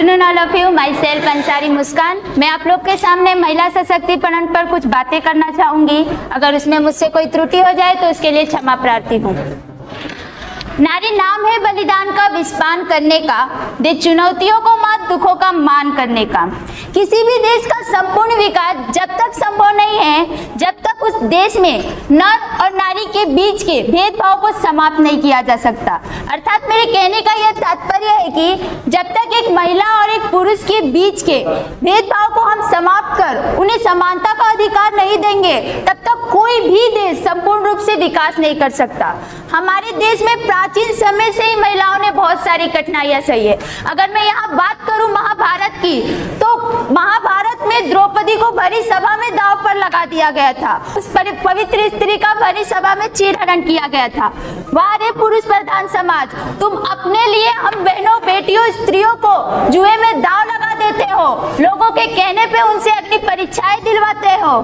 Afternoon all of you, myself Ansari Muskan. मैं आप लोग के सामने महिला सशक्तिकरण पर कुछ बातें करना चाहूँगी। अगर उसमें मुझसे कोई त्रुटि हो जाए तो उसके लिए क्षमा प्रार्थी हूँ। नारी नाम है बलिदान का, विस्पान करने का, दे चुनौतियों को मात, दुखों का मान करने का। किसी भी देश का संपूर्ण विकास जब तक संभव नहीं है, जब तक उस देश में नर और नारी के बीच के भेदभाव को समाप्त नहीं किया जा सकता। अर्थात मेरे कहने का यह तात्पर्य है कि जब तक एक महिला और एक पुरुष के बीच के भेदभाव को हम समाप्त कर उन्हें समानता का अधिकार नहीं देंगे, तब तक कोई भी देश संपूर्ण रूप से विकास नहीं कर सकता। हमारे देश में प्राचीन समय से ही महिलाओं ने बहुत सारी कठिनाइयां सही है। अगर मैं यहाँ बात करूं महाभारत की, तो महाभारत में द्रौपदी को भरी सभा में दांव पर लगा दिया गया था। उस पवित्र स्त्री का भरी सभा में चीरहरण किया गया था। वाह रे पुरुष प्रधान समाज, तुम अपने लिए हम बहनों, बेटियों, स्त्रियों को जुए में दांव लगा देते हो, लोगों के कहने पे उनसे अग्नि परीक्षाएं दिलवाते हो।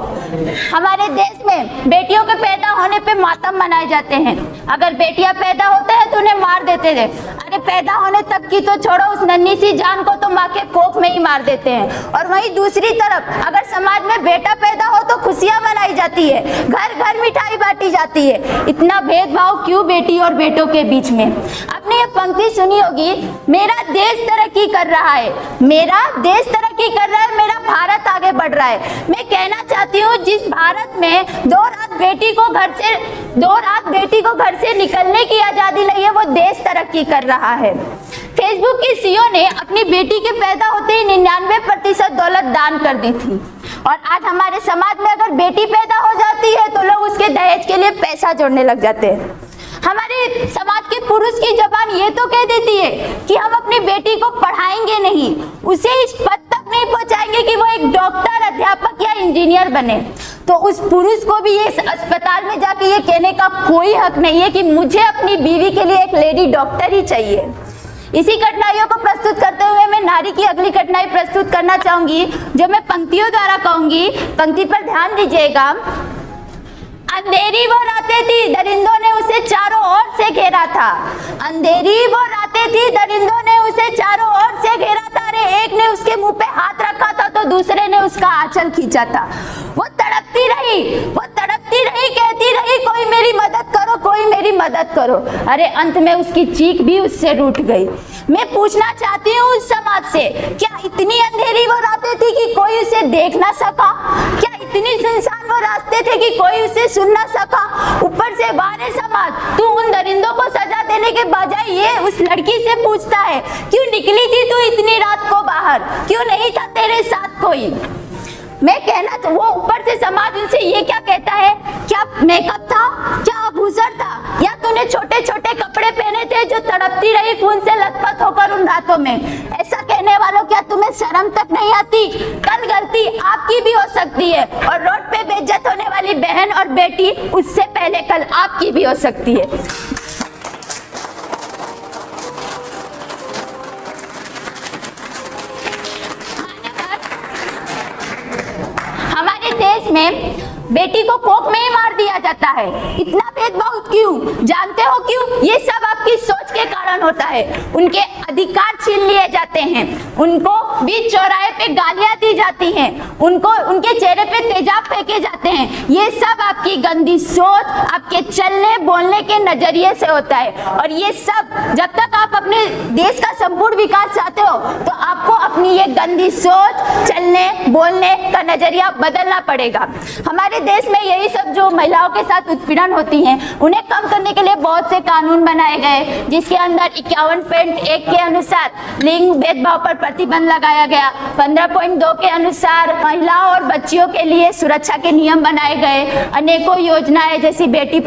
हमारे देश में बेटियों के पैदा होने पे मातम मनाए जाते हैं। अगर बेटियां पैदा होते हैं तो उन्हें मार देते थे। अरे पैदा होने तक की तो छोड़ो, उस नन्ही सी जान को तो माँ के कोख में ही मार देते हैं। और वहीं दूसरी तरफ अगर समाज में बेटा पैदा हो तो खुशियां मनाई जाती है, घर घर मिठाई बांटी जाती है। इतना भेदभाव क्यों बेटी और बेटों के बीच में? आपने ये पंक्ति सुनी होगी, मेरा देश तरक्की कर रहा है, मेरा देश तरक्की कर रहा है, मेरा भारत आगे बढ़ रहा है। मैं कहना चाहती हूँ, जिस भारत में दो रात बेटी को घर से निकलने की आजादी नहीं है, वो देश तरक्की कर रहा है। फेसबुक की सीईओ ने अपनी बेटी के पैदा होते ही 99% दौलत दान कर दी थी। और आज हमारे समाज में अगर बेटी पैदा हो जाती है तो लोग उसके दहेज के लिए पैसा जोड़ने लग जाते हैं। हमारे समाज के पुरुष की जबान ये तो कह देती है कि हम अपनी बेटी को पढ़ाएंगे नहीं, उसे इस पद तक नहीं पहुंचाएंगे कि वो एक डॉक्टर, अध्यापक या इंजीनियर बने। तो उस पुरुष को भी इस अस्पताल में जाके ये कहने का कोई हक नहीं है कि मुझे अपनी बीवी के लिए एक लेडी डॉक्टर ही चाहिए। इसी कठिनाइयों को प्रस्तुत करते हुए मैं नारी की अगली कठिनाई प्रस्तुत करना चाहूंगी, जो मैं पंक्तियों द्वारा कहूंगी। पंक्ति पर ध्यान दीजिएगा। अंधेरी वो रातें थी, दरिंदों ने उसे चारों ओर से घेरा था। अंधेरी वो रातें थी, दरिंदों ने उसे चारों ओर से घेरा था। रे एक ने उसके मुंह पे हाथ रखा था तो दूसरे ने उसका आंचल खींचा था। वो तड़पती रही, कहती रही, कोई मेरी मदद करो, कोई मेरी मदद करो। अरे अंत में उसकी चीख भी उससे रूठ गई। मैं पूछना चाहती हूँ उस समाज से, क्या इतनी अंधेरी वो रातें थी कि कोई उसे देख ना सका? क्या इतनी सुनसान वो रास्ते थे कि कोई उसे सुन ना सका? ऊपर से बाहर समाज, तू उन दरिंदों को सजा देने के बजाय ये उस लड़की से पूछता है, क्यों निकली थी तू इतनी रात को बाहर, क्यों नहीं था तेरे साथ कोई? मैं कहना तो वो ऊपर से समाज उनसे ये क्या कहता है, क्या मेकअप था, क्या आभूषण था, या तूने छोटे छोटे कपड़े पहने थे जो तड़पती रही खून से लथपथ होकर उन रातों में? ऐसा कहने वालों, क्या तुम्हें शर्म तक नहीं आती? कल गलती आपकी भी हो सकती है और रोड पे बेइज्जत होने वाली बहन और बेटी उससे पहले कल आपकी भी हो सकती है। हमारे देश में बेटी को कोख में ही मार दिया जाता है। इतना भेदभाव क्यों? जानते हो क्यों? ये सब आपकी सोच के कारण होता है। उनके अधिकार छीन लिए जाते हैं, उनको बीच चौराहे पे गालियां दी जाती हैं, उनको उनके चेहरे पे तेजाब फेंके जाते हैं। ये सब आपकी गंदी सोच, आपके चलने बोलने के नजरिए से होता है। और ये सब जब तक आप अपने देश का संपूर्ण विकास चाहते हो तो आपको अपनी ये गंदी सोच, चलने बोलने का नजरिया बदलना पड़ेगा। हमारे देश में यही सब जो महिलाओं के साथ उत्पीड़न होती हैं, उन्हें कम करने के लिए बहुत से कानून बनाए गए, जिसके अंदर 51.1 के अनुसार लिंग भेदभाव पर प्रतिबंध लगाया गया। 15.2 के अनुसार महिलाओं और बच्चियों के लिए सुरक्षा के नियम बनाए गए। अनेकों योजनाएं जैसी बेटी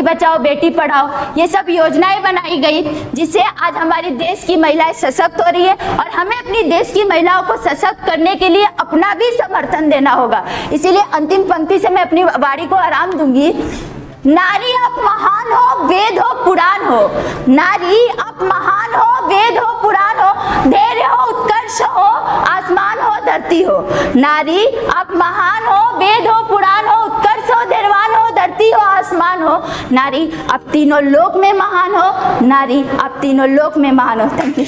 बचाओ बेटी पढ़ाओ, ये सब योजनाएं बनाई गई, जिससे आज हमारे देश की महिलाएं सशक्त हो रही है। और हमें अपनी देश की महिलाओं को सशक्त करने के लिए अपना भी समर्थन देना होगा। इसीलिए अंतिम पंक्ति से मैं अपनी वाणी को आराम दूंगी। नारी आप महान हो, वेद हो, पुराण हो। नारी आप महान हो, वेद हो, पुराण हो, धैर्य हो, उत्कर्ष हो, आसमान हो, धरती हो। नारी आप महान हो, वेद हो, पुराण हो, उत्कर्ष हो, धैर्यवान हो, धरती हो, आसमान हो। नारी आप तीनों लोक में महान हो। नारी आप तीनों लोक में महान हो। Thank you.